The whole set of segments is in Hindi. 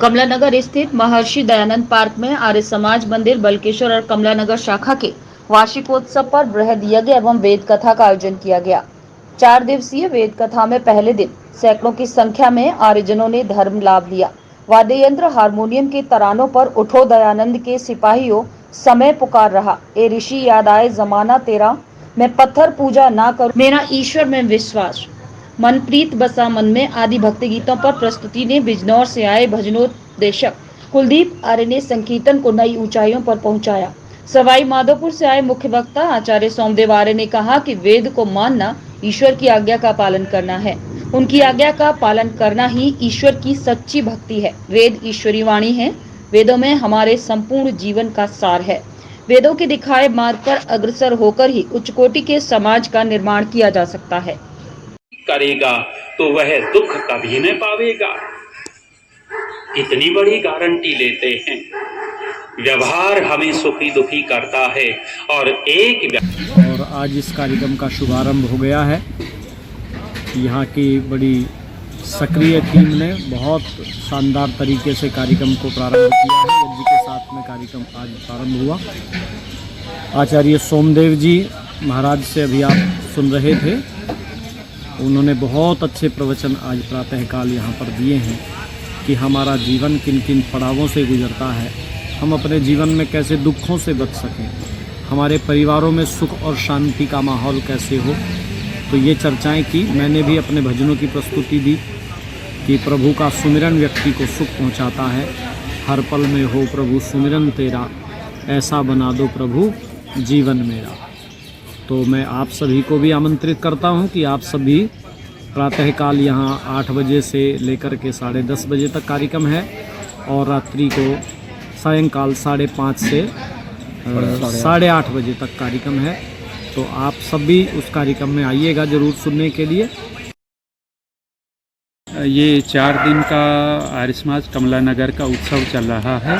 कमला नगर स्थित महर्षि दयानंद पार्क में आर्य समाज मंदिर बल्केश्वर और कमला नगर शाखा के वार्षिकोत्सव पर बृहद यज्ञ एवं वेद कथा का आयोजन किया गया। 4 दिवसीय वेद कथा में पहले दिन सैकड़ों की संख्या में आर्यजनों ने धर्म लाभ लिया। वाद्य यंत्र हारमोनियम के तरानों पर उठो दयानंद के सिपाहियों समय पुकार रहा, ए ऋषि याद आए जमाना तेरा, मैं पत्थर पूजा ना करूं मेरा ईश्वर में विश्वास, मनप्रीत बसा मन में आदि भक्ति गीतों पर प्रस्तुति ने बिजनौर से आए भजनोदेशक कुलदीप आर्य ने संकीर्तन को नई ऊंचाइयों पर पहुंचाया। सवाई माधोपुर से आए मुख्य वक्ता आचार्य सोमदेव आर्य ने कहा कि वेद को मानना ईश्वर की आज्ञा का पालन करना है। उनकी आज्ञा का पालन करना ही ईश्वर की सच्ची भक्ति है। वेद ईश्वरी वाणी है। वेदों में हमारे संपूर्ण जीवन का सार है। वेदों के दिखाए मार्ग पर अग्रसर होकर ही उच्च कोटि के समाज का निर्माण किया जा सकता है। करेगा तो वह दुख कभी न पावेगा, इतनी बड़ी गारंटी लेते हैं। व्यवहार हमें सुखी दुखी करता है और आज इस कार्यक्रम का शुभारंभ हो गया है। यहाँ की बड़ी सक्रिय टीम ने बहुत शानदार तरीके से कार्यक्रम को प्रारंभ किया है। यज्ञ के साथ में कार्यक्रम आज प्रारंभ हुआ। आचार्य सोमदेव जी महाराज से अभी आप सुन रहे थे, उन्होंने बहुत अच्छे प्रवचन आज प्रातःकाल यहाँ पर दिए हैं कि हमारा जीवन किन किन पड़ावों से गुजरता है, हम अपने जीवन में कैसे दुखों से बच सकें, हमारे परिवारों में सुख और शांति का माहौल कैसे हो। तो ये चर्चाएं की। मैंने भी अपने भजनों की प्रस्तुति दी कि प्रभु का सुमिरन व्यक्ति को सुख पहुँचाता है। हर पल में हो प्रभु सुमिरन तेरा, ऐसा बना दो प्रभु जीवन मेरा। तो मैं आप सभी को भी आमंत्रित करता हूं कि आप सभी प्रातःकाल यहाँ 8 बजे से लेकर के 10:30 बजे तक कार्यक्रम है और रात्रि को सायंकाल 5:30 से 8:30 बजे तक कार्यक्रम है। तो आप सभी उस कार्यक्रम में आइएगा ज़रूर सुनने के लिए। ये 4 दिन का आर्य समाज कमला नगर का उत्सव चल रहा है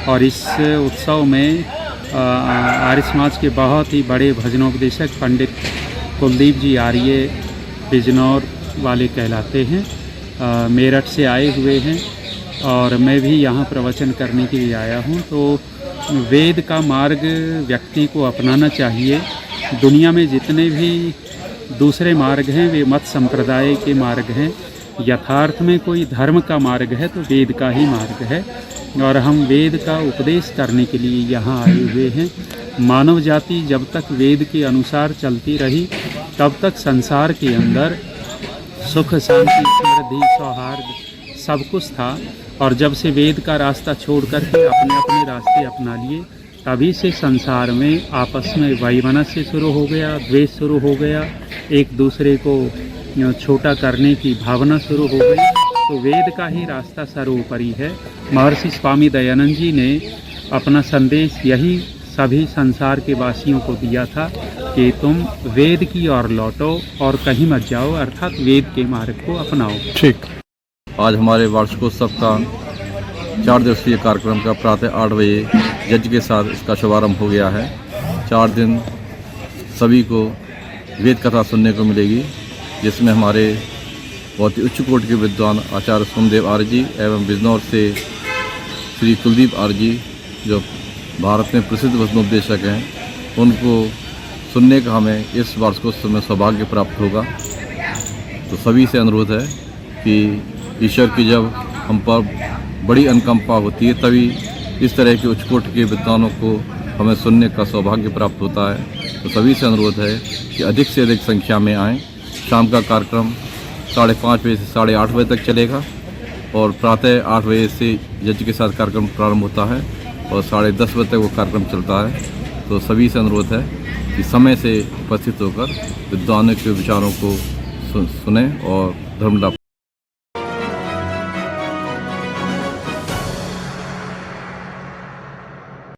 और इस उत्सव में आर्य समाज के बहुत ही बड़े भजनोपदेशक पंडित कुलदीप जी आर्य बिजनौर वाले कहलाते हैं, मेरठ से आए हुए हैं और मैं भी यहाँ प्रवचन करने के लिए आया हूँ। तो वेद का मार्ग व्यक्ति को अपनाना चाहिए। दुनिया में जितने भी दूसरे मार्ग हैं वे मत संप्रदाय के मार्ग हैं। यथार्थ में कोई धर्म का मार्ग है तो वेद का ही मार्ग है और हम वेद का उपदेश करने के लिए यहाँ आए हुए हैं। मानव जाति जब तक वेद के अनुसार चलती रही तब तक संसार के अंदर सुख शांति समृद्धि सौहार्द सब कुछ था और जब से वेद का रास्ता छोड़ कर के अपने अपने रास्ते अपना लिए तभी से संसार में आपस में वैमनस्य शुरू हो गया, द्वेष शुरू हो गया, एक दूसरे को छोटा करने की भावना शुरू हो गई। तो वेद का ही रास्ता सर्वोपरि है। महर्षि स्वामी दयानंद जी ने अपना संदेश यही सभी संसार के वासियों को दिया था कि तुम वेद की ओर लौटो और कहीं मत जाओ, अर्थात वेद के मार्ग को अपनाओ। ठीक। आज हमारे वार्षिकोत्सव का 4 दिवसीय कार्यक्रम का प्रातः 8 बजे यज्ञ के साथ इसका शुभारंभ हो गया है। 4 दिन सभी को वेद कथा सुनने को मिलेगी, जिसमें हमारे बहुत ही उच्च कोटि के विद्वान आचार्य सोमदेव आर्य जी एवं बिजनौर से श्री कुलदीप आर्य जी, जो भारत में प्रसिद्ध भजनोपदेशक हैं, उनको सुनने का हमें इस वार्षिकोत्सव में सौभाग्य प्राप्त होगा। तो सभी से अनुरोध है कि ईश्वर की जब हम पर बड़ी अनुकंपा होती है तभी इस तरह के उच्च कोटि के विद्वानों को हमें सुनने का सौभाग्य प्राप्त होता है। तो सभी से अनुरोध है कि अधिक से अधिक संख्या में आएँ। शाम का कार्यक्रम 5:30 बजे से 8:30 बजे तक चलेगा और प्रातः 8 बजे से यज्ञ के साथ कार्यक्रम प्रारंभ होता है और 10:30 बजे तक वो कार्यक्रम चलता है। तो सभी से अनुरोध है कि समय से उपस्थित होकर विद्वानों के विचारों को सुने और धर्म लाभ